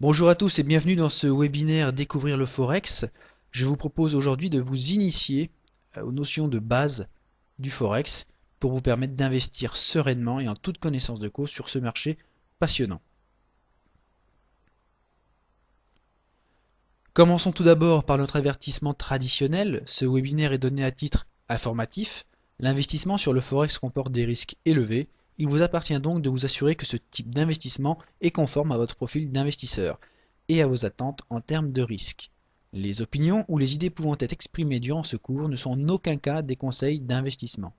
Bonjour à tous et bienvenue dans ce webinaire Découvrir le Forex. Je vous propose aujourd'hui de vous initier aux notions de base du Forex pour vous permettre d'investir sereinement et en toute connaissance de cause sur ce marché passionnant. Commençons tout d'abord par notre avertissement traditionnel. Ce webinaire est donné à titre informatif. L'investissement sur le Forex comporte des risques élevés. Il vous appartient donc de vous assurer que ce type d'investissement est conforme à votre profil d'investisseur et à vos attentes en termes de risque. Les opinions ou les idées pouvant être exprimées durant ce cours ne sont en aucun cas des conseils d'investissement.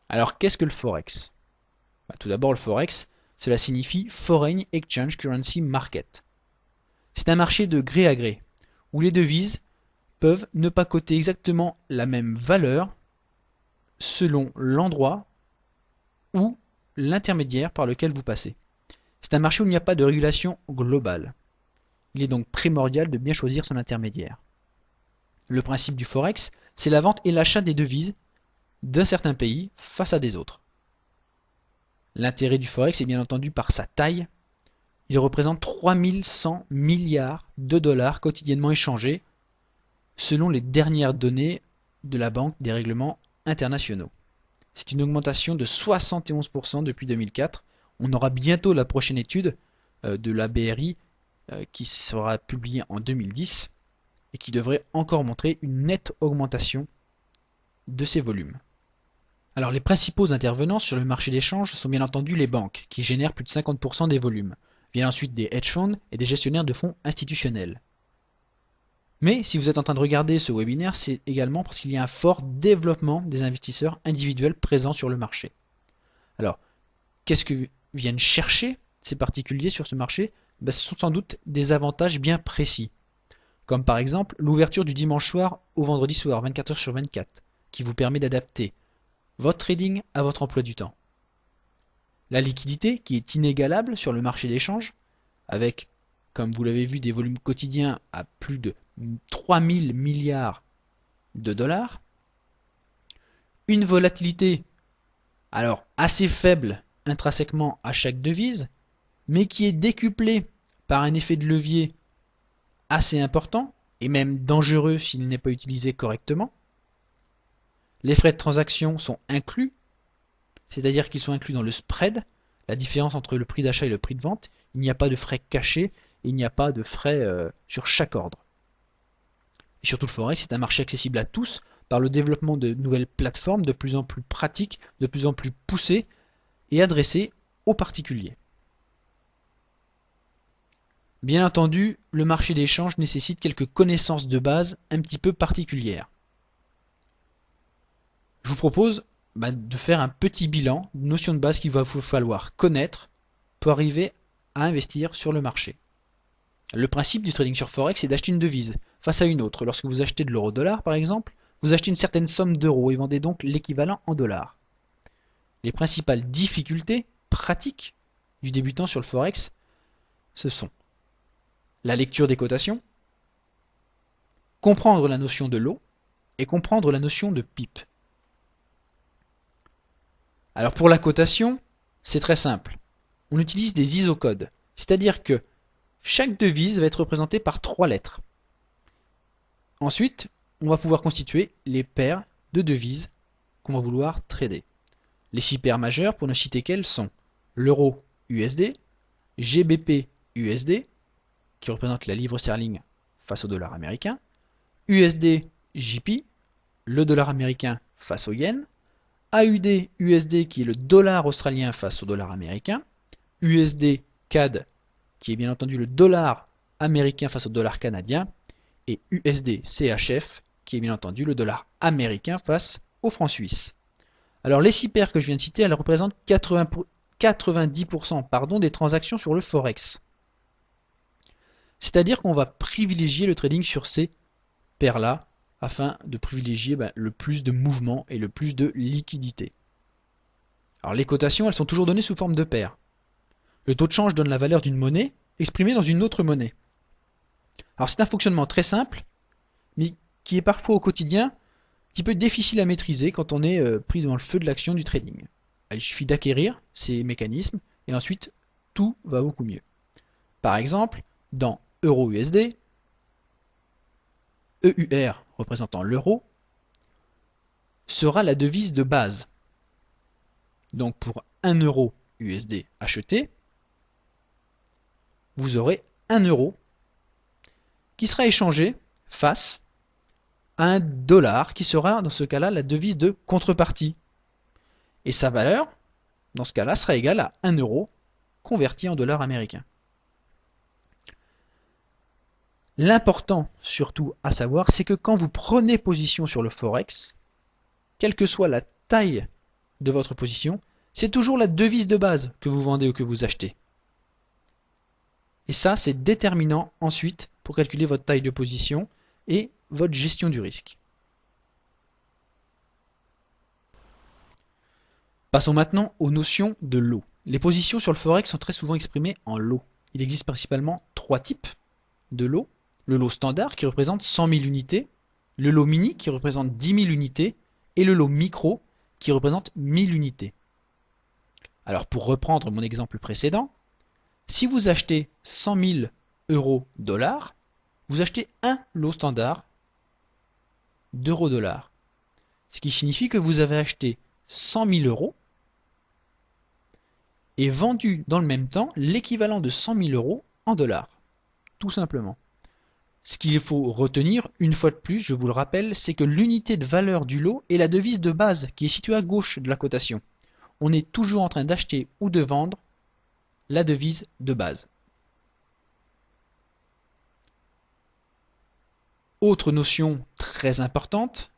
Alors qu'est-ce que le Forex? Tout d'abord, le Forex, cela signifie Foreign Exchange Currency Market. C'est un marché de gré à gré, où les devises peuvent ne pas coter exactement la même valeur selon l'endroit ou l'intermédiaire par lequel vous passez. C'est un marché où il n'y a pas de régulation globale. Il est donc primordial de bien choisir son intermédiaire. Le principe du Forex, c'est la vente et l'achat des devises d'un certain pays face à des autres. L'intérêt du Forex est bien entendu par sa taille. Il représente 3100 milliards de dollars quotidiennement échangés selon les dernières données de la Banque des règlements internationaux. C'est une augmentation de 71% depuis 2004. On aura bientôt la prochaine étude de la BRI qui sera publiée en 2010 et qui devrait encore montrer une nette augmentation de ces volumes. Alors les principaux intervenants sur le marché d'échange sont bien entendu les banques, qui génèrent plus de 50% des volumes. Viennent ensuite des hedge funds et des gestionnaires de fonds institutionnels. Mais si vous êtes en train de regarder ce webinaire, c'est également parce qu'il y a un fort développement des investisseurs individuels présents sur le marché. Alors, qu'est-ce que viennent chercher ces particuliers sur ce marché? Ce sont sans doute des avantages bien précis, comme par exemple l'ouverture du dimanche soir au vendredi soir, 24 heures sur 24, qui vous permet d'adapter votre trading à votre emploi du temps. La liquidité qui est inégalable sur le marché d'échange, avec, comme vous l'avez vu, des volumes quotidiens à plus de 3000 milliards de dollars. Une volatilité, alors assez faible intrinsèquement à chaque devise, mais qui est décuplée par un effet de levier assez important, et même dangereux s'il n'est pas utilisé correctement. Les frais de transaction sont inclus, c'est-à-dire qu'ils sont inclus dans le spread, la différence entre le prix d'achat et le prix de vente. Il n'y a pas de frais cachés, et il n'y a pas de frais sur chaque ordre. Et surtout le Forex, c'est un marché accessible à tous par le développement de nouvelles plateformes de plus en plus pratiques, de plus en plus poussées et adressées aux particuliers. Bien entendu, le marché d'échange nécessite quelques connaissances de base un petit peu particulières. Je vous propose de faire un petit bilan, une notion de base qu'il va vous falloir connaître pour arriver à investir sur le marché. Le principe du trading sur Forex est d'acheter une devise face à une autre. Lorsque vous achetez de l'euro-dollar par exemple, vous achetez une certaine somme d'euros et vendez donc l'équivalent en dollars. Les principales difficultés pratiques du débutant sur le Forex, ce sont la lecture des cotations, comprendre la notion de lot et comprendre la notion de pipe. Alors pour la cotation, c'est très simple. On utilise des isocodes, c'est-à-dire que chaque devise va être représentée par 3 lettres. Ensuite, on va pouvoir constituer les paires de devises qu'on va vouloir trader. Les 6 paires majeures, pour ne citer qu'elles, sont l'euro USD, GBP USD, qui représente la livre sterling face au dollar américain, USD JP, le dollar américain face au yen, AUD USD qui est le dollar australien face au dollar américain, USD CAD qui est bien entendu le dollar américain face au dollar canadien, et USD CHF qui est bien entendu le dollar américain face au franc suisse. Alors les 6 paires que je viens de citer, elles représentent 90% des transactions sur le Forex. C'est-à-dire qu'on va privilégier le trading sur ces paires-là afin de privilégier le plus de mouvement et le plus de liquidité. Alors les cotations, elles sont toujours données sous forme de paires. Le taux de change donne la valeur d'une monnaie exprimée dans une autre monnaie. Alors c'est un fonctionnement très simple, mais qui est parfois au quotidien un petit peu difficile à maîtriser quand on est pris dans le feu de l'action du trading. Il suffit d'acquérir ces mécanismes et ensuite tout va beaucoup mieux. Par exemple, dans Euro-USD, EUR représentant l'euro, sera la devise de base. Donc pour 1 euro USD acheté, vous aurez 1 euro qui sera échangé face à un dollar qui sera dans ce cas-là la devise de contrepartie. Et sa valeur, dans ce cas-là, sera égale à 1 euro converti en dollars américains. L'important surtout à savoir, c'est que quand vous prenez position sur le Forex, quelle que soit la taille de votre position, c'est toujours la devise de base que vous vendez ou que vous achetez. Et ça, c'est déterminant ensuite pour calculer votre taille de position et votre gestion du risque. Passons maintenant aux notions de lot. Les positions sur le Forex sont très souvent exprimées en lots. Il existe principalement 3 types de lots. Le lot standard qui représente 100 000 unités, le lot mini qui représente 10 000 unités et le lot micro qui représente 1000 unités. Alors pour reprendre mon exemple précédent, si vous achetez 100 000 euros dollars, vous achetez un lot standard d'euros dollars. Ce qui signifie que vous avez acheté 100 000 euros et vendu dans le même temps l'équivalent de 100 000 euros en dollars. Tout simplement. Ce qu'il faut retenir, une fois de plus, je vous le rappelle, c'est que l'unité de valeur du lot est la devise de base qui est située à gauche de la cotation. On est toujours en train d'acheter ou de vendre la devise de base. Autre notion très importante,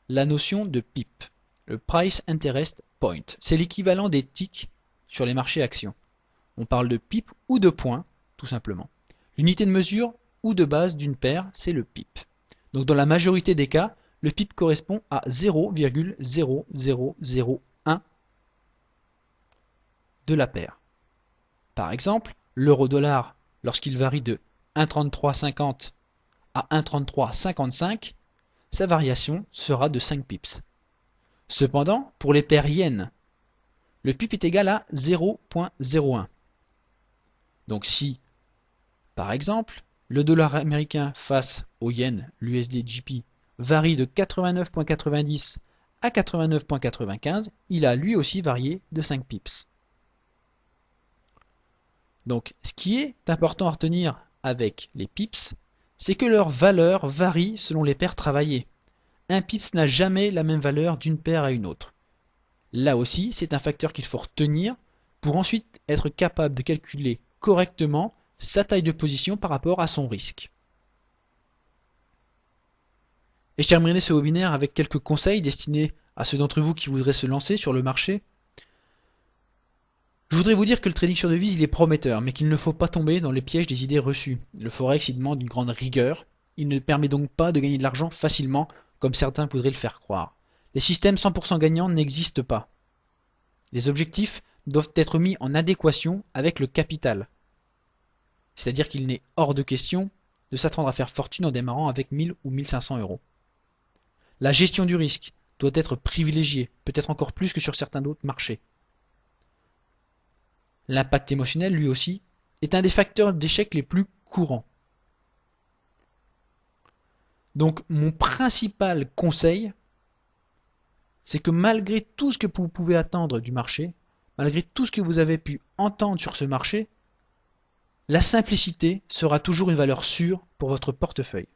la notion de PIP, le Price Interest Point. C'est l'équivalent des ticks sur les marchés actions. On parle de PIP ou de points, tout simplement. L'unité de mesure ou de base d'une paire, c'est le PIP. Donc dans la majorité des cas, le PIP correspond à 0,0001 de la paire. Par exemple, l'euro-dollar, lorsqu'il varie de 1,3350 à 1,3355, sa variation sera de 5 pips. Cependant, pour les paires yens, le PIP est égal à 0,01. Donc si, par exemple, le dollar américain face au yen, l'USD-JP, varie de 89,90 à 89,95, il a lui aussi varié de 5 pips. Donc, ce qui est important à retenir avec les pips, c'est que leur valeur varie selon les paires travaillées. Un pips n'a jamais la même valeur d'une paire à une autre. Là aussi, c'est un facteur qu'il faut retenir pour ensuite être capable de calculer correctement sa taille de position par rapport à son risque. Et je terminerai ce webinaire avec quelques conseils destinés à ceux d'entre vous qui voudraient se lancer sur le marché. Je voudrais vous dire que le trading sur devise il est prometteur, mais qu'il ne faut pas tomber dans les pièges des idées reçues. Le Forex il demande une grande rigueur, il ne permet donc pas de gagner de l'argent facilement comme certains voudraient le faire croire. Les systèmes 100% gagnants n'existent pas. Les objectifs doivent être mis en adéquation avec le capital. C'est-à-dire qu'il n'est hors de question de s'attendre à faire fortune en démarrant avec 1000 ou 1500 euros. La gestion du risque doit être privilégiée, peut-être encore plus que sur certains autres marchés. L'impact émotionnel, lui aussi, est un des facteurs d'échec les plus courants. Donc mon principal conseil, c'est que malgré tout ce que vous pouvez attendre du marché, malgré tout ce que vous avez pu entendre sur ce marché, la simplicité sera toujours une valeur sûre pour votre portefeuille.